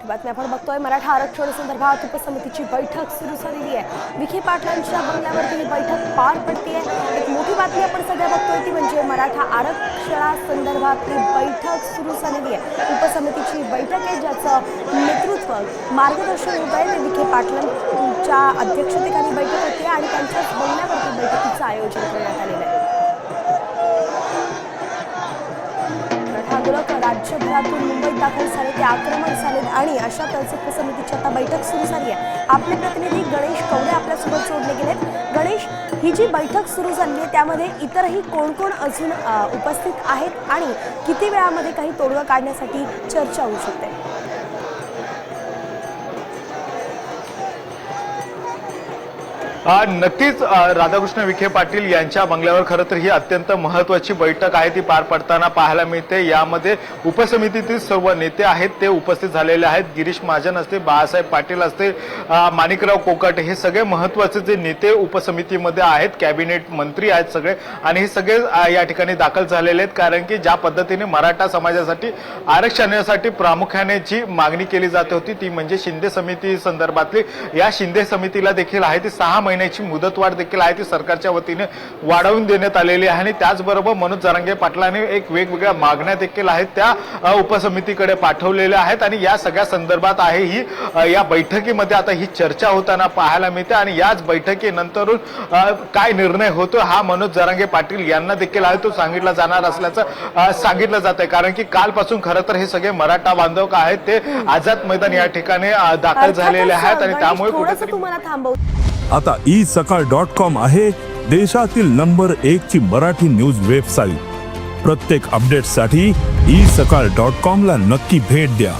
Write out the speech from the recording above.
बातमी आपण बघतोय मराठा आरक्षण संदर्भात उपसमितीची बैठक सुरू झालेली आहे। विखे पाटलांच्या बंगल्यावरती ही बैठक पार पडते। एक मोठी बातमी आपण सगळ्या बघतोय ती म्हणजे मराठा आरक्षणासंदर्भातली बैठक सुरू झालेली आहे। उपसमितीची बैठक आहे ज्याचं नेतृत्व मार्गदर्शन होत आहे ते विखे पाटलांच्या अध्यक्षतेखाली बैठक होती आणि त्यांच्याच बंगल्यावरती बैठकीचं आयोजन करण्यात आलेलं आहे। राज्यभरातून मुंबईत दाखल झाले ते आक्रमण झाले आणि अशातच उपसमितीची आता बैठक सुरू झाली आहे। आपले प्रतिनिधी गणेश कवडे आपल्यासोबत जोडले गेलेत। गणेश, ही जी बैठक सुरू झाली आहे त्यामध्ये इतरही कोण कोण अजून उपस्थित आहेत आणि किती वेळामध्ये काही तोडगा काढण्यासाठी चर्चा होऊ शकते? नक्कीच राधाकृष्ण विखे पाटील यांच्या बंगल्यावर खरं तर ही अत्यंत महत्त्वाची बैठक आहे ती पार पडताना पाहायला मिळते। यामध्ये उपसमितीतील सर्व नेते आहेत ते उपस्थित झालेले आहेत। गिरीश महाजन असते, बाळासाहेब पाटील असते, माणिकराव कोकाटे हे सगळे महत्त्वाचे जे नेते उपसमितीमध्ये आहेत, कॅबिनेट मंत्री आहेत सगळे आणि हे सगळे या ठिकाणी दाखल झालेले आहेत। कारण की ज्या पद्धतीने मराठा समाजासाठी आरक्षणासाठी प्रामुख्याने जी मागणी केली जात होती ती म्हणजे शिंदे समिती संदर्भातली, या शिंदे समितीला देखील आहे ती 6 महिन्याची मुदतवाढ देखील आहे ती सरकारच्या वतीने वाढवून देण्यात आलेली आहे। आणि त्याचबरोबर मनोज जरांगे पाटलांनी एक वेगवेगळ्या मागण्या देखील आहेत त्या उपसमितीकडे पाठवलेल्या आहेत आणि या सगळ्या संदर्भात आहे ही या बैठकीमध्ये आता ही चर्चा होताना पाहायला मिळते आणि याच बैठकीनंतरून काय निर्णय होतो हा मनोज जरांगे पाटील यांना देखील आहे तो सांगितला जाणार असल्याचं सांगितलं जात आहे। कारण की कालपासून खरं तर हे सगळे मराठा बांधव आहेत ते आझाद मैदान या ठिकाणी दाखल झालेले आहेत आणि त्यामुळे कुठेतरी तुम्हाला थांबवू आता isakal.com आहे देशातील नंबर 1 ची मराठी न्यूज वेबसाईट। प्रत्येक अपडेटसाठी isakal.com ला नक्की भेट द्या।